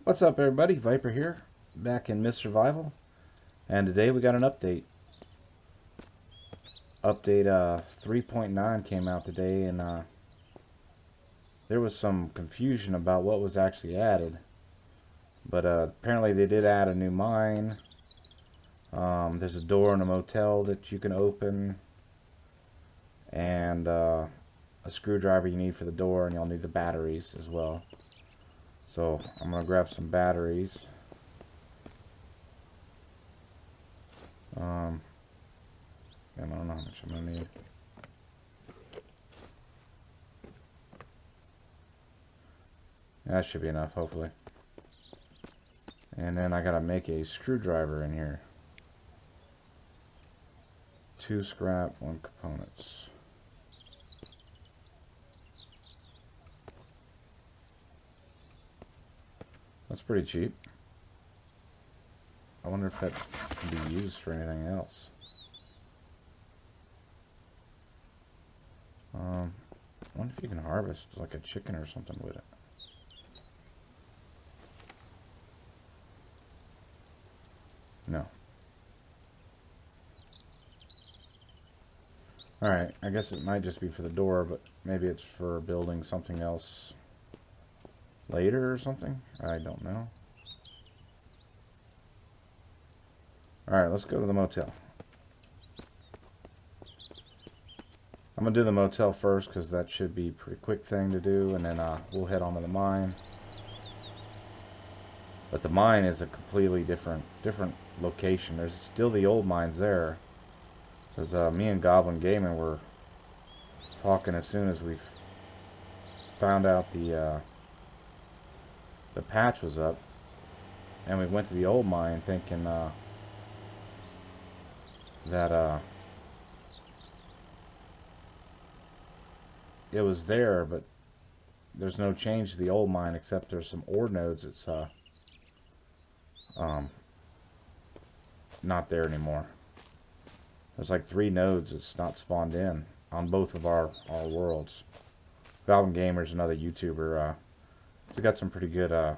What's up, everybody? Viper here, back in Mist Survival, and today we got an update. Update 3.9 came out today, and there was some confusion about what was actually added. But apparently they did add a new mine. There's a door in a motel that you can open, and a screwdriver you need for the door, and you'll need the batteries as well. So I'm gonna grab some batteries. I don't know how much I'm gonna need. That should be enough, hopefully. And then I gotta make a screwdriver in here. 2 scrap, 1 components. That's pretty cheap. I wonder if that can be used for anything else. I wonder if you can harvest like a chicken or something with it. No. Alright, I guess it might just be for the door, but maybe it's for building something else later or something? I don't know. Alright, let's go to the motel. I'm going to do the motel first because that should be a pretty quick thing to do, and then we'll head on to the mine. But the mine is a completely different location. There's still the old mines there. Because me and Goblin Gaming were talking as soon as we found out the patch was up. And we went to the old mine thinking that it was there, but there's no change to the old mine except there's some ore nodes that's not there anymore. There's like 3 nodes that's not spawned in on both of our worlds. Goblin Gamer's another YouTuber. He's got some pretty good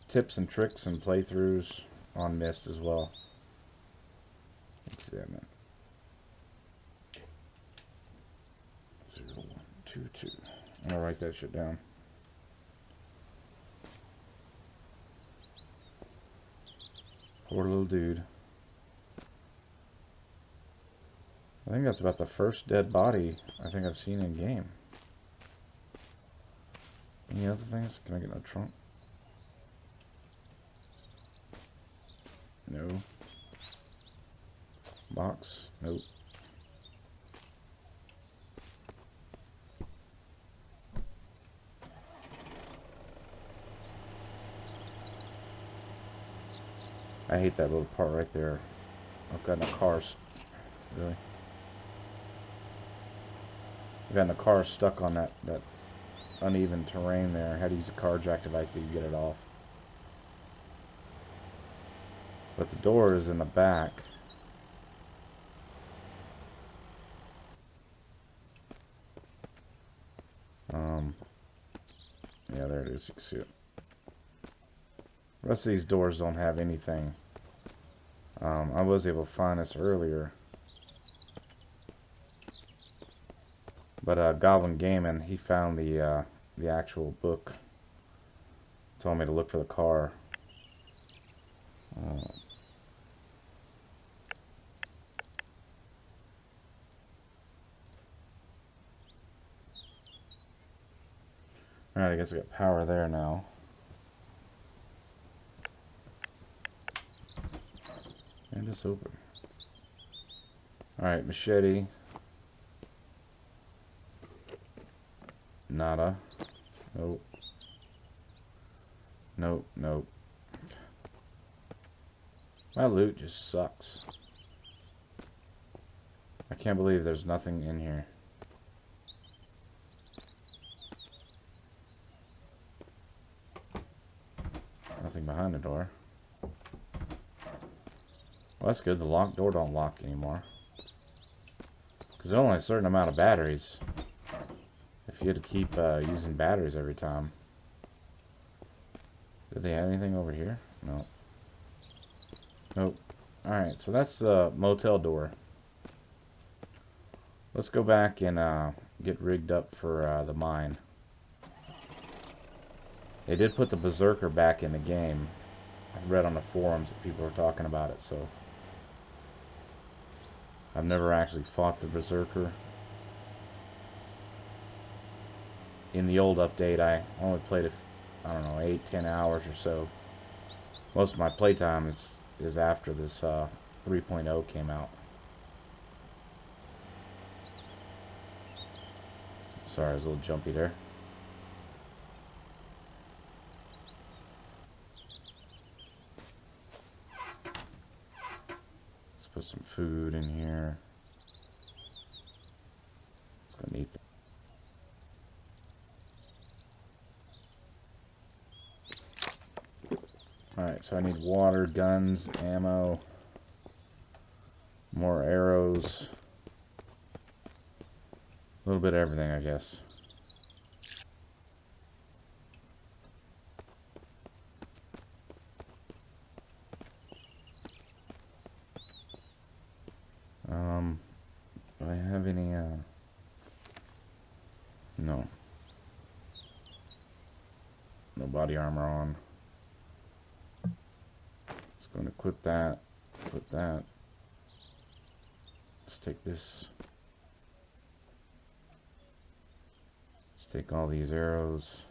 tips and tricks and playthroughs on Mist as well. Let's see, man. 0122. I'm gonna write that shit down. Poor little dude. I think that's about the first dead body I think I've seen in game. Any other things? Can I get in the trunk? No. Box? Nope. I hate that little part right there. I've gotten a car. Really? I've gotten a car stuck on that uneven terrain there. I had to use a car jack device to get it off. But the door is in the back. Yeah, there it is. You can see it. The rest of these doors don't have anything. I was able to find this earlier. But Goblin Gaming, he found the actual book. Told me to look for the car. Alright, I guess I got power there now. And it's open. Alright, machete. Nada. Nope. Nope, nope. My loot just sucks. I can't believe there's nothing in here. Nothing behind the door. Well, that's good. The locked door don't lock anymore. Because there's only a certain amount of batteries. If you had to keep using batteries every time. Did they have anything over here? No. Nope. Alright, so that's the motel door. Let's go back and get rigged up for the mine. They did put the Berserker back in the game. I read on the forums that people were talking about it, so I've never actually fought the Berserker. In the old update, I only played it, I don't know, 8-10 hours or so. Most of my playtime is after this 3.0 came out. Sorry, I was a little jumpy there. Let's put some food in here. Let's go eat. Alright, so I need water, guns, ammo, more arrows. A little bit of everything, I guess. Do I have any, no. No body armor on. Let's go and equip that. Equip that. Let's take this. Let's take all these arrows.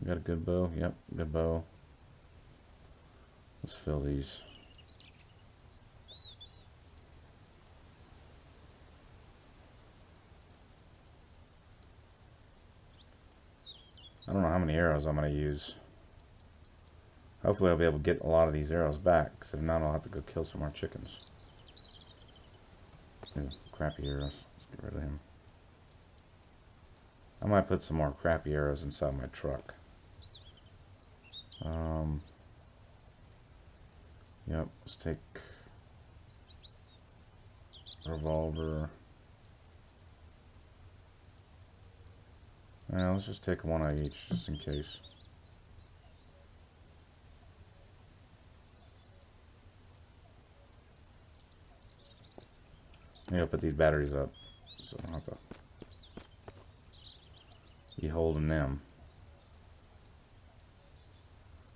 I got a good bow. Yep, good bow. Let's fill these. I don't know how many arrows I'm going to use. Hopefully I'll be able to get a lot of these arrows back, because if not I'll have to go kill some more chickens. Ooh, crappy arrows. Let's get rid of him. I might put some more crappy arrows inside my truck. Yep, let's take revolver. Let's just take one of each, just in case. Maybe I'll put these batteries up, so I don't have to be holding them.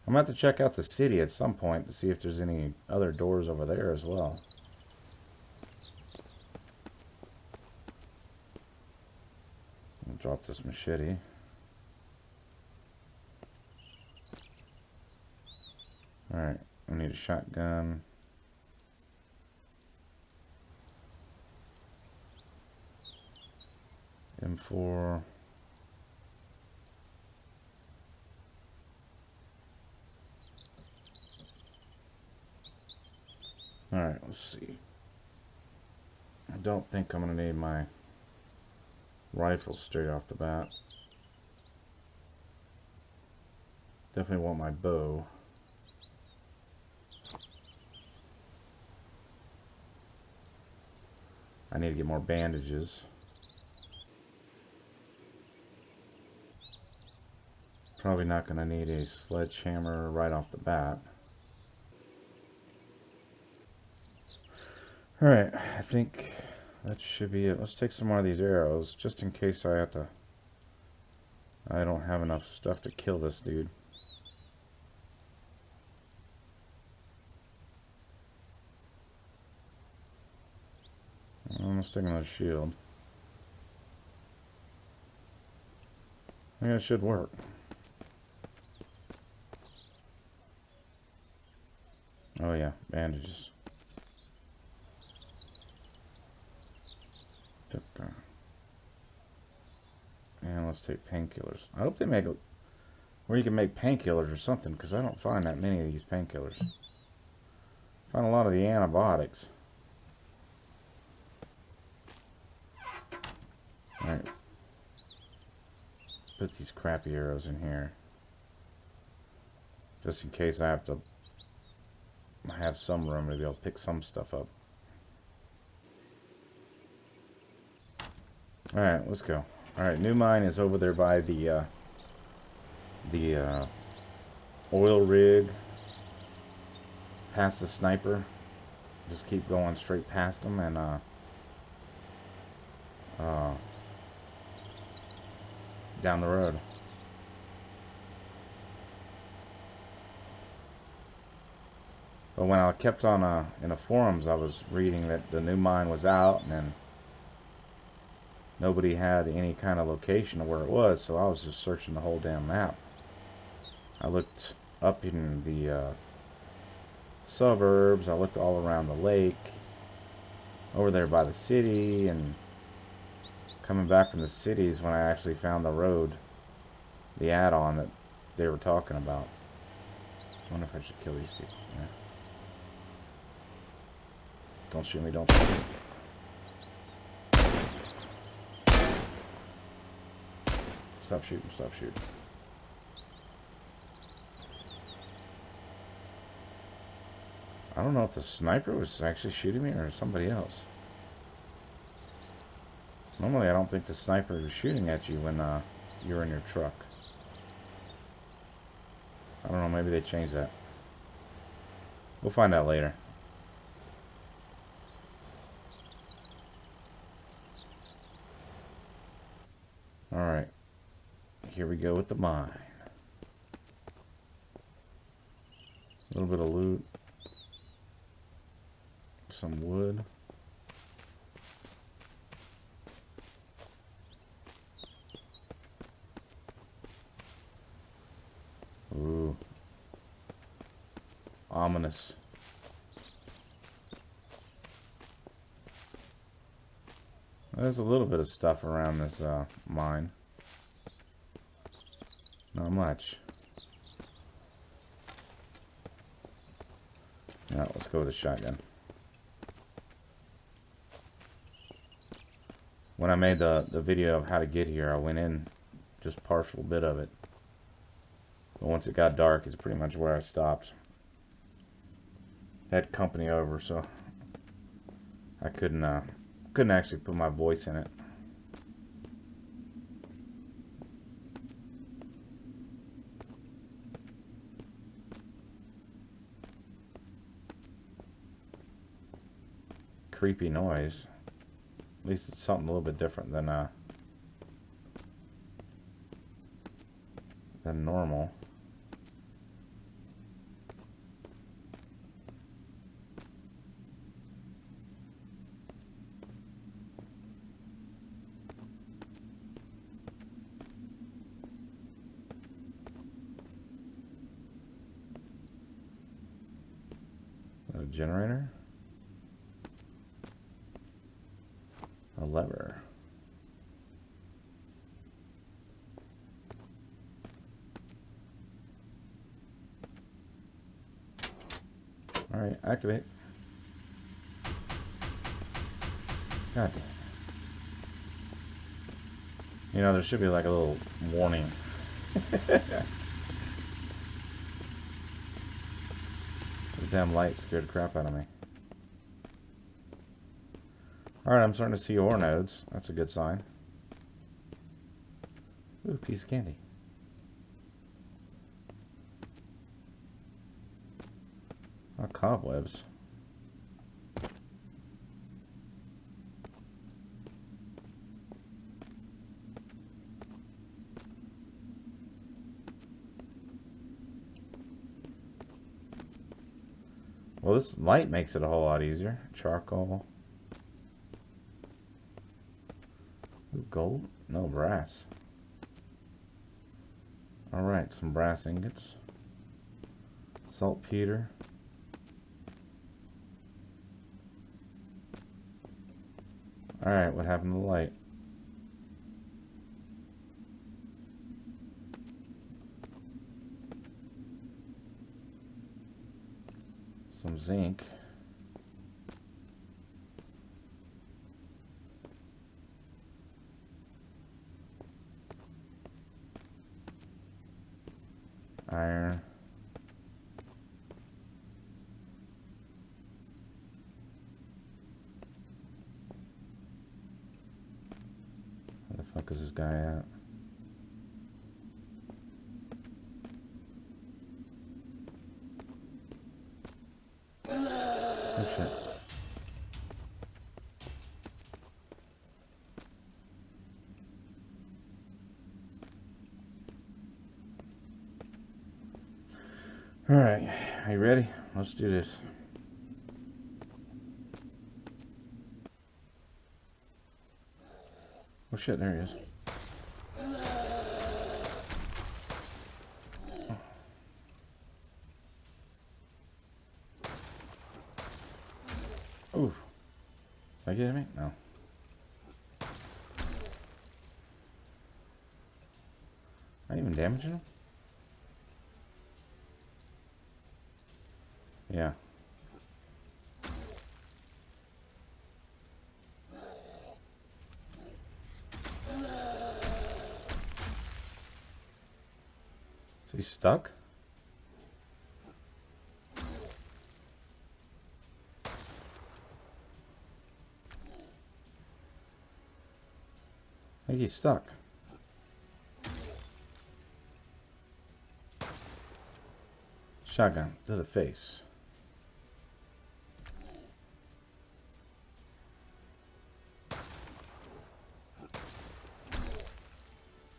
I'm going to have to check out the city at some point to see if there's any other doors over there as well. I'll drop this machete. Alright, I need a shotgun. M4. Alright, let's see. I don't think I'm going to need my rifle straight off the bat. Definitely want my bow. I need to get more bandages. Probably not going to need a sledgehammer right off the bat. Alright, I think that should be it. Let's take some more of these arrows, just in case I don't have enough stuff to kill this dude. I'm gonna stick another shield. I think it should work. Oh yeah, bandages. And let's take painkillers. I hope they make it where you can make painkillers or something, because I don't find that many of these painkillers. I find a lot of the antibiotics. Alright. Put these crappy arrows in here. Just in case I have to have some room to be able to pick some stuff up. Alright, let's go. Alright, new mine is over there by the oil rig. Past the sniper. Just keep going straight past them and down the road. But when I kept on in the forums, I was reading that the new mine was out and then nobody had any kind of location of where it was, so I was just searching the whole damn map. I looked up in the suburbs, I looked all around the lake, over there by the city, and coming back from the cities when I actually found the road, the add-on that they were talking about. I wonder if I should kill these people. Yeah. Don't shoot me, don't shoot me. Stop shooting, stop shooting. I don't know if the sniper was actually shooting me or somebody else. Normally I don't think the sniper is shooting at you when you're in your truck. I don't know, maybe they changed that. We'll find out later. Alright. Here we go with the mine. A little bit of loot. Some wood. Ooh. Ominous. There's a little bit of stuff around this mine. Not much. Now let's go with the shotgun. When I made the video of how to get here, I went in just partial bit of it. But once it got dark, it's pretty much where I stopped. Had company over, so I couldn't actually put my voice in it. Creepy noise. At least it's something a little bit different than normal. A generator? A lever. Alright, activate. God damn. You know, there should be like a little warning. The damn light scared the crap out of me. Alright, I'm starting to see ore nodes. That's a good sign. Ooh, piece of candy. Oh, cobwebs. Well, this light makes it a whole lot easier. Charcoal. Ooh, gold? No, brass. Alright, some brass ingots. Saltpeter. Alright, what happened to the light? Some zinc. Iron. fuck is this guy at? Oh shit. Alright, are you ready? Let's do this. Oh shit, there he is. Ooh. Did I get me? No. Am I even damaging him? Yeah. Is he stuck? I think he's stuck. Shotgun to the face.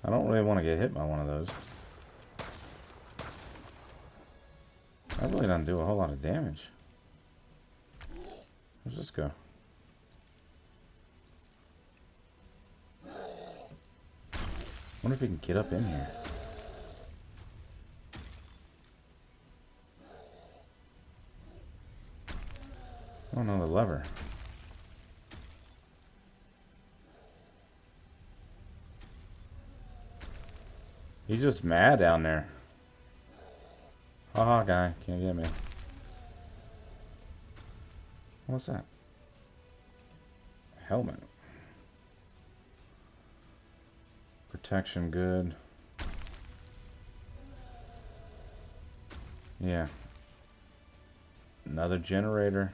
I don't really want to get hit by one of those. That really doesn't do a whole lot of damage. Where's this go? Wonder if he can get up in here. Oh no, the lever. He's just mad down there. Haha, guy, can't get me. What's that? Helmet. Protection good. Yeah. Another generator.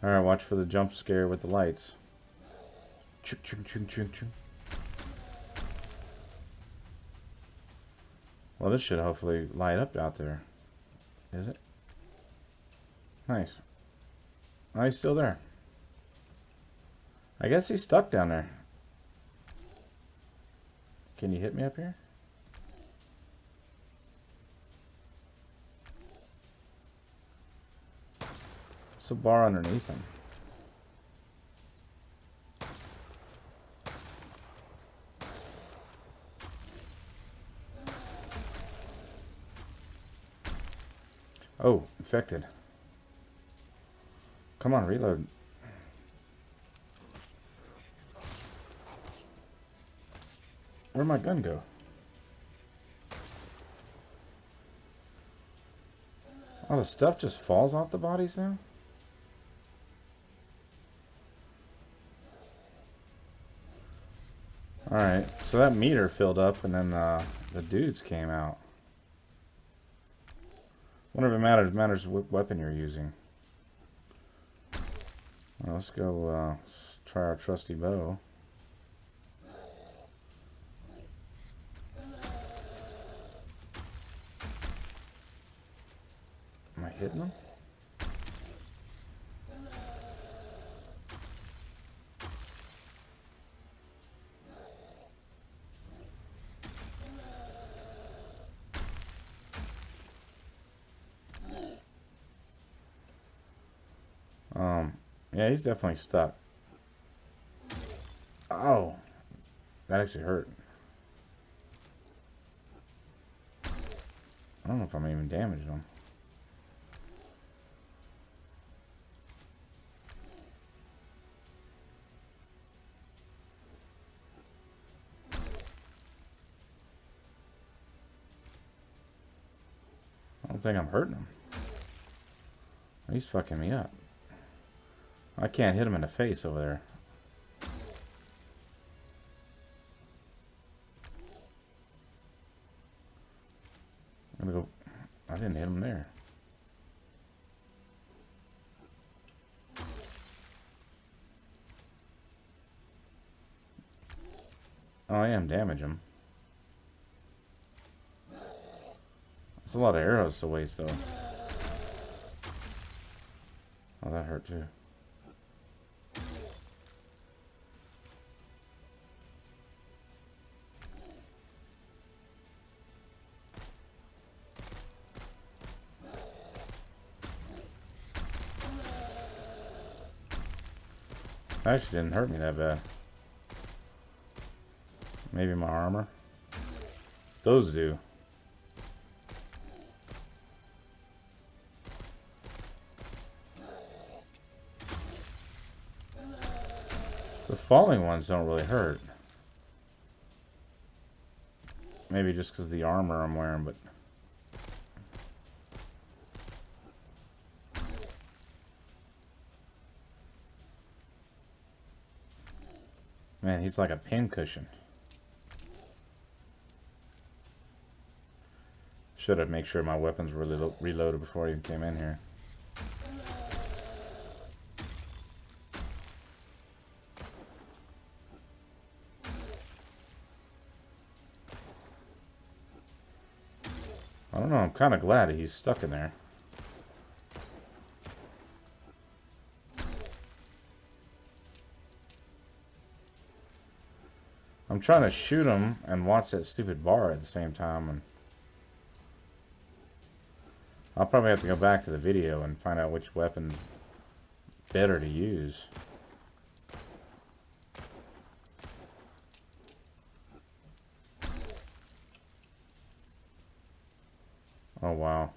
Alright, watch for the jump scare with the lights. Chuk chuk chuk chuk chuk. Well, this should hopefully light up out there. Is it? Nice. Oh, he's still there. I guess he's stuck down there. Can you hit me up here? What's the bar underneath him? Oh, infected. Come on, reload. Where'd my gun go? Oh, the stuff just falls off the bodies now? Alright, so that meter filled up and then the dudes came out. Wonder if it matters what weapon you're using. Well, let's go try our trusty bow. Am I hitting them? Yeah, he's definitely stuck. Oh, that actually hurt. I don't know if I'm even damaged him. I don't think I'm hurting him. He's fucking me up. I can't hit him in the face over there. I'm gonna go. I didn't hit him there. Oh, I am damage him. That's a lot of arrows to waste, though. Oh, that hurt, too. Actually didn't hurt me that bad. Maybe my armor. Those do. The falling ones don't really hurt. Maybe just because of the armor I'm wearing, but... Man, he's like a pincushion. Should have made sure my weapons were reloaded before I even came in here. I don't know, I'm kind of glad he's stuck in there. I'm trying to shoot him and watch that stupid bar at the same time, and I'll probably have to go back to the video and find out which weapon's better to use. Oh, wow.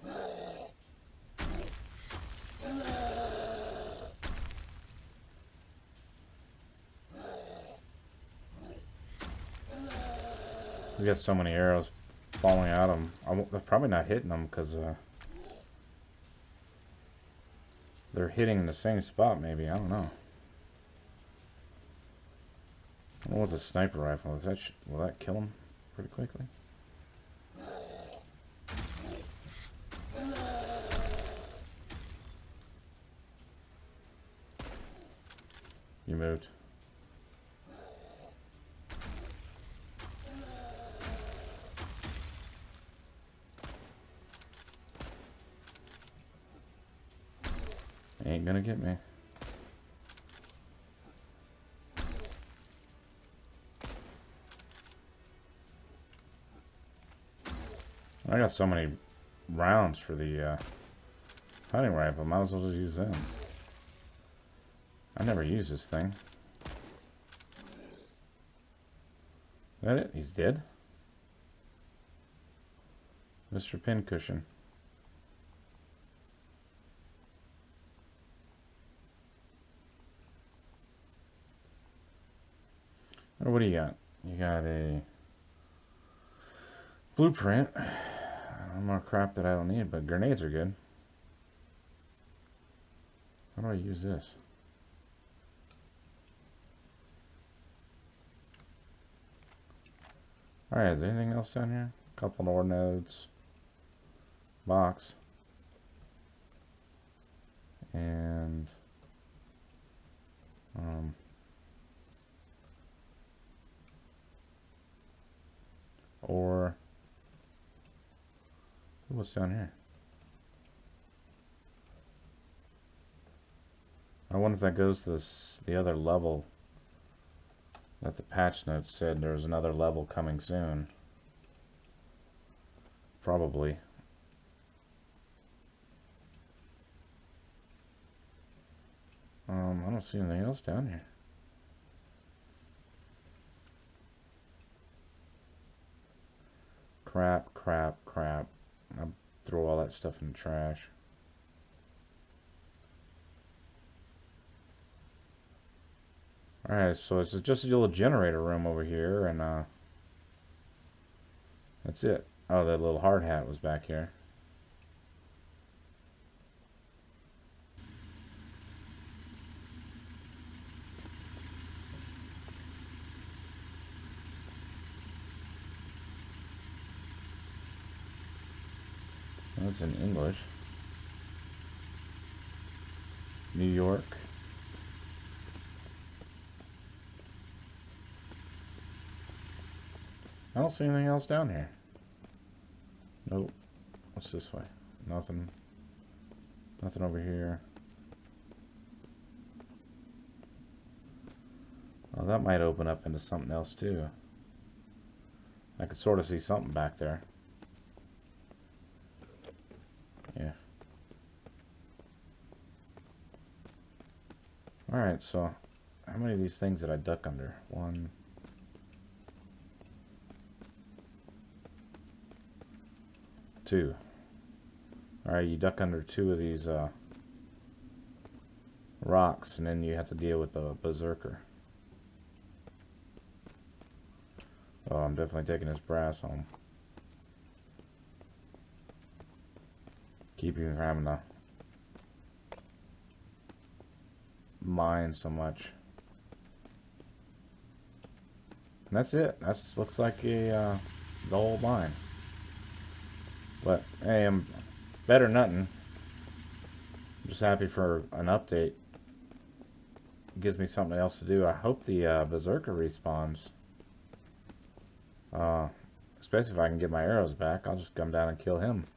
We got so many arrows falling out of them. They're probably not hitting them because they're hitting in the same spot, maybe. I don't know. I don't know what the sniper rifle is. Will that kill him pretty quickly? You moved. Ain't gonna get me. I got so many rounds for the hunting rifle. Might as well just use them. I never use this thing. Is that it? He's dead? Mr. Pincushion. Or what do you got? You got a blueprint. More crap that I don't need, but grenades are good. How do I use this? Alright, is there anything else down here? Couple more nodes. Box. And or what's down here? I wonder if that goes to the other level that the patch notes said there's another level coming soon. Probably. I don't see anything else down here. Crap, crap, crap. I'll throw all that stuff in the trash. Alright, so it's just a little generator room over here, and that's it. Oh, that little hard hat was back here. That's in English. New York. I don't see anything else down here. Nope. What's this way? Nothing. Nothing over here. Well, that might open up into something else too. I could sort of see something back there. Yeah. Alright, so how many of these things did I duck under? 1, 2. Alright, you duck under 2 of these rocks, and then you have to deal with the Berserker. Oh, I'm definitely taking this brass home. Keep you from having to mine so much. And that's it. That looks like a the whole mine. But hey, I'm better than nothing. I'm just happy for an update. It gives me something else to do. I hope the Berserker respawns. Especially if I can get my arrows back, I'll just come down and kill him.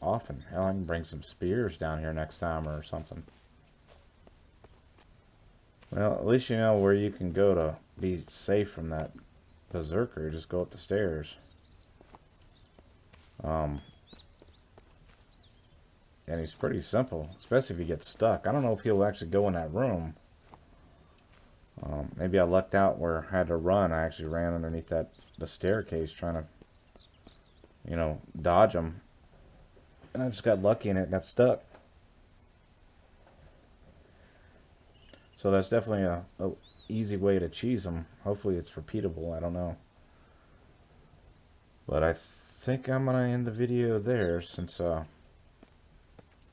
Often. Hell, I can bring some spears down here next time or something. Well, at least you know where you can go to be safe from that Berserker. Just go up the stairs. And he's pretty simple, especially if he gets stuck. I don't know if he'll actually go in that room. Maybe I lucked out where I had to run. I actually ran underneath the staircase trying to, you know, dodge him. And I just got lucky and it got stuck. So that's definitely a easy way to cheese him. Hopefully it's repeatable. I don't know. But I think I'm going to end the video there since I'm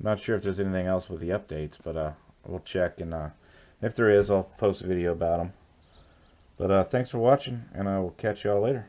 not sure if there's anything else with the updates. But we'll check, and if there is, I'll post a video about them. But thanks for watching, and I will catch y'all later.